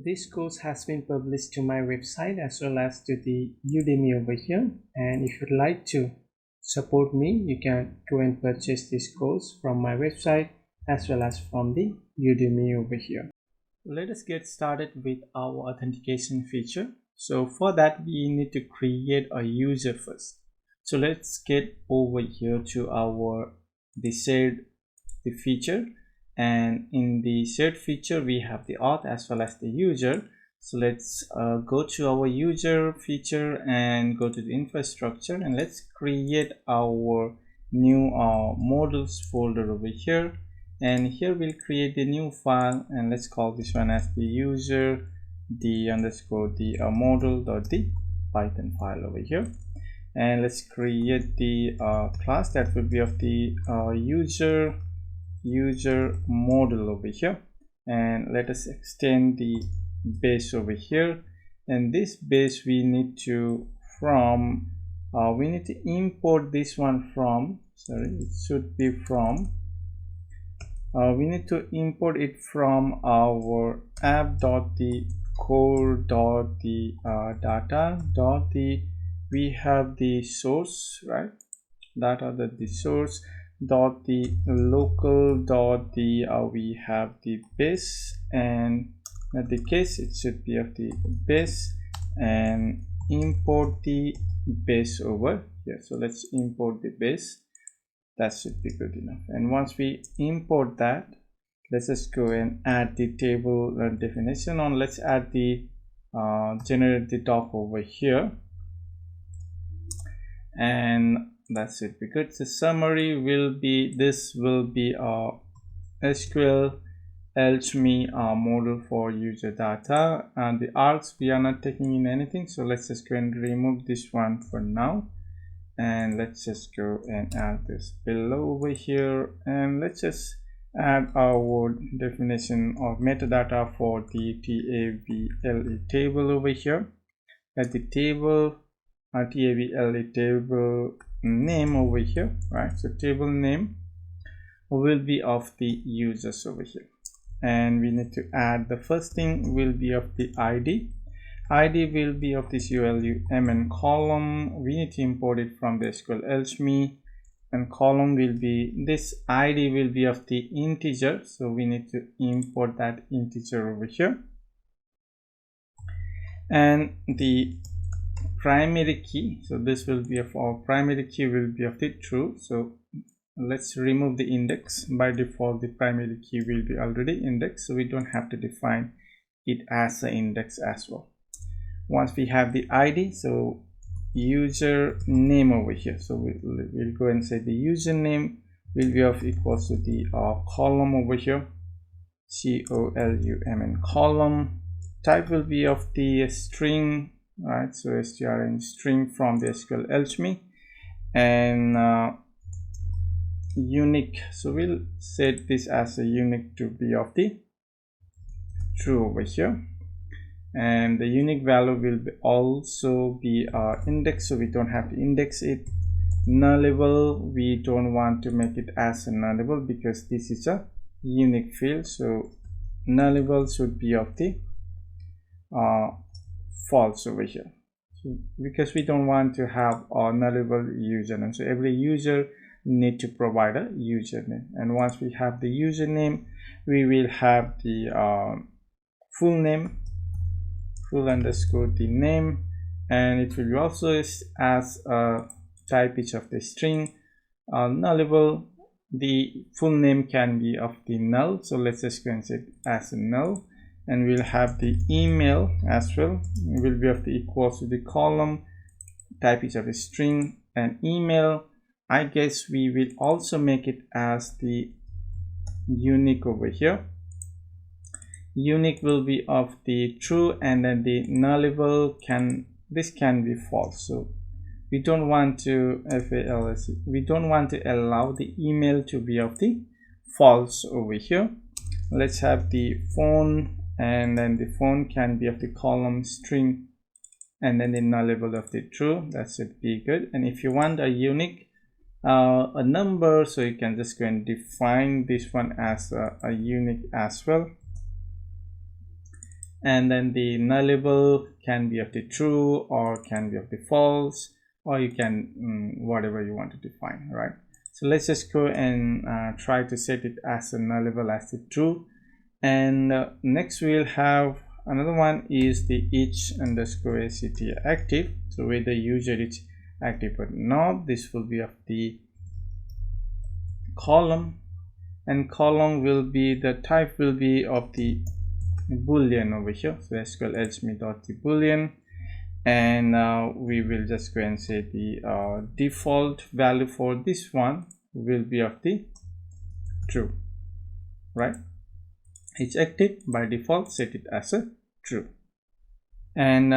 This course has been published to my website as well as to the Udemy over here, and if you'd like to support me, you can go and purchase this course from my website as well as from the Udemy over here. Let us get started with our authentication feature. So for that, we need to create a user first. So let's get over here to the shared feature, and in the shared feature we have the auth as well as the user. So let's go to our user feature and go to the infrastructure, and let's create our new models folder over here, and here we'll create the new file, and let's call this one as the user the model.python file over here. And let's create the class that will be of the user model over here, and let us extend the base over here. And this base we need to import this one from, we need to import it from our app.the we have the source, right? The source dot the local dot the we have the base, and in the case it should be of the base, and import the base over here. So let's import the base. That should be good enough. And once we import that, let's just go and add the table definition on. Let's add the generate the doc over here, and that should be good. The summary will be, this will be a SQLAlchemy model for user data, and the args we are not taking in anything, so let's just go and remove this one for now. And let's just go and add this below over here, and let's just add our definition of metadata for the table table over here. At the table table name over here, right? So table name will be of the users over here, and we need to add the first thing will be of the ID will be of this ULUM column. We need to import it from the SQLAlchemy, and column will be, this ID will be of the integer, so we need to import that integer over here. And the primary key, so this will be of our primary key will be of the true. So let's remove the index. By default the primary key will be already indexed, so we don't have to define it as an index as well. Once we have the ID, so user name over here, so we'll go and say the username will be of equals to the column over here, column column. Type will be of the string, right? So strn string from the SQLAlchemy, and unique, so we'll set this as a unique to be of the true over here. And the unique value will also be index, so we don't have to index it. Nullable, we don't want to make it as a nullable because this is a unique field, so nullable should be of the false over here, so because we don't want to have a nullable username, so every user need to provide a username. And once we have the username, we will have the full name, full underscore the name, and it will be also as a type each of the string. Nullable, the full name can be of the null, so let's just go and set as a null. And we'll have the email as well, it will be of the equals to the column, type each of the string, and email, I guess we will also make it as the unique over here. Unique will be of the true, and then the nullable this can be false, so we don't want to we don't want to allow the email to be of the false over here. Let's have the phone, and then the phone can be of the column string, and then the nullable of the true. That should be good. And if you want a unique a number, so you can just go and define this one as a unique as well. and then the nullable can be of the true or can be of the false, or you can whatever you want to define, right? So let's just go and try to set it as a nullable as the true. And next we'll have another one is the each underscore act active, so where the user is active or not. This will be of the column, and column will be the type will be of the boolean over here, so SQLAlchemy.boolean, and we will just go and say the default value for this one will be of the true, right? It's active by default, set it as a true. And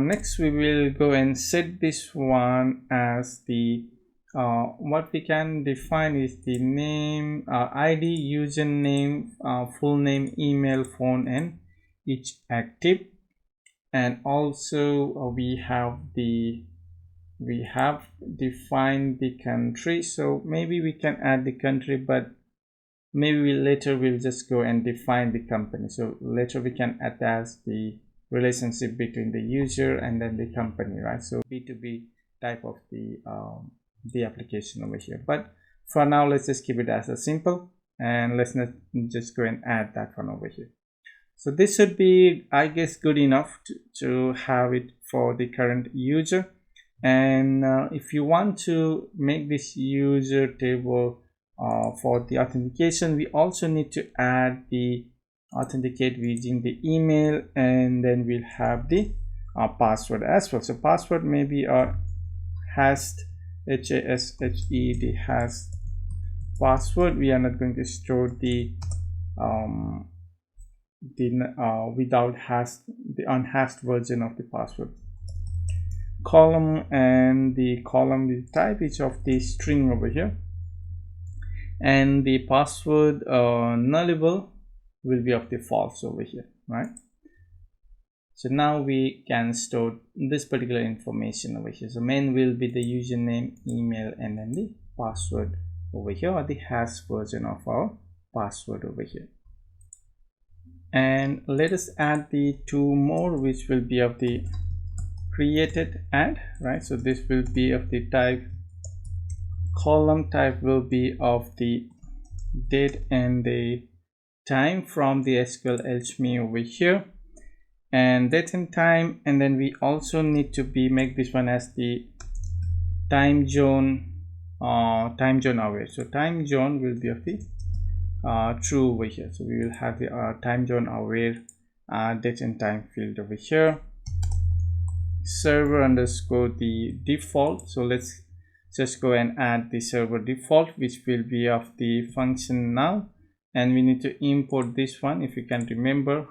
next we will go and set this one as the what we can define is the name, ID, username, full name, email, phone, and each active. And also we have defined the country, so maybe we can add the country, but maybe later we'll just go and define the company. So later we can attach the relationship between the user and then the company, right? So B2B type of the application over here. But for now, let's just keep it as a simple, and let's not just go and add that one over here. So this should be, I guess, good enough to have it for the current user. And if you want to make this user table for the authentication, we also need to add the authenticate using the email, and then we'll have the password as well. So password may be a hashed, HASHE, the hashed password. We are not going to store the without hashed, the unhashed version of the password. Column, and the column will type is of the string over here, and the password nullable will be of the false over here, right? So now we can store this particular information over here. So main will be the username, email, and then the password over here, or the hash version of our password over here. And let us add the two more, which will be of the created add, right? So this will be of the type column, type will be of the date and the time from the SQLAlchemy over here, and date and time. And then we also need to make this one as the time zone aware. So time zone will be of the true over here. So we will have the time zone aware date and time field over here. Server underscore the default, so let's just go and add the server default, which will be of the function now. And we need to import this one. If you can remember,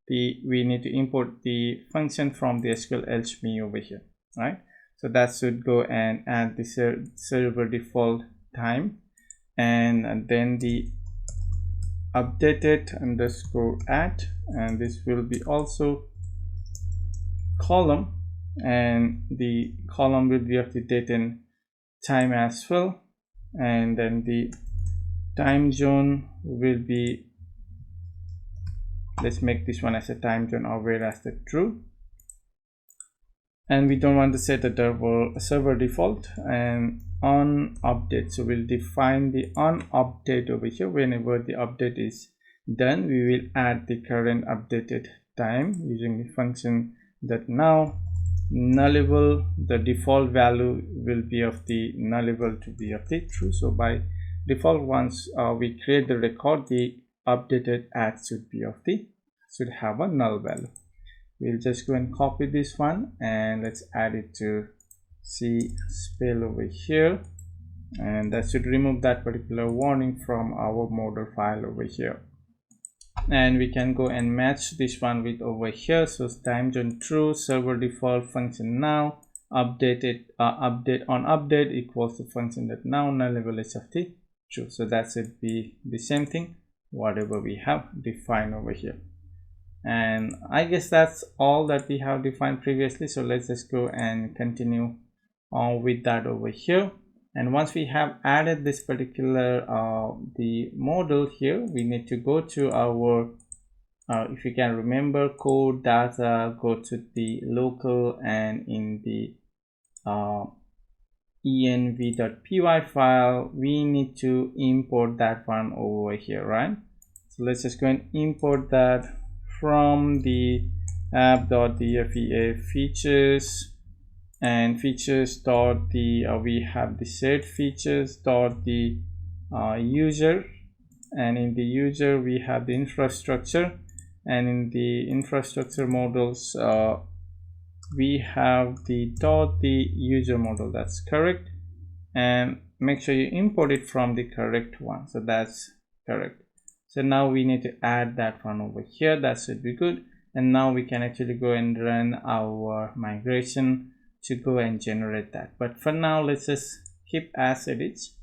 we need to import the function from the SQLAlchemy over here, right? So that should go and add the server default time, and then the updated underscore add, and this will be also column, and the column will be of the date and time as well. And then the time zone will be, let's make this one as a time zone aware as the true, and we don't want to set a server default. And on update, so we'll define the on update over here. Whenever the update is done, we will add the current updated time using the function that now nullable, the default value will be of the nullable to be of the true. So by default, once we create the record, the updated add should have a null value. We'll just go and copy this one, and let's add it to C spell over here, and that should remove that particular warning from our model file over here. And we can go and match this one with over here. So time zone true, server default, function now, updated update on update equals the function that now nullable is of the true. So that should be the same thing whatever we have defined over here. And I guess that's all that we have defined previously. So let's just go and continue on with that over here. And once we have added this particular the model here, we need to go to our if you can remember, code data go to the local, and in the env.py file we need to import that one over here, right? So let's just go and import that from the app.dfea features, and features dot the we have the set features dot the user, and in the user we have the infrastructure, and in the infrastructure models we have the dot the user model. That's correct, and make sure you import it from the correct one. So that's correct. So now we need to add that one over here. That should be good, and now we can actually go and run our migration to go and generate that. But for now, let's just keep as it is,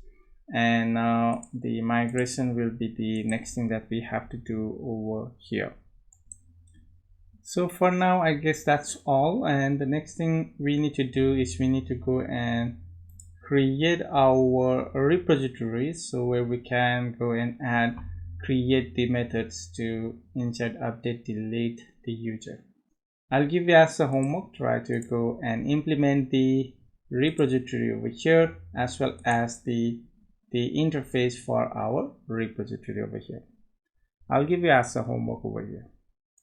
and now the migration will be the next thing that we have to do over here. So for now, I guess that's all, and the next thing we need to do is we need to go and create our repository, so where we can go and create the methods to insert, update, delete the user. I'll give you as a homework, try to go and implement the repository over here, as well as the interface for our repository over here. I'll give you as a homework over here.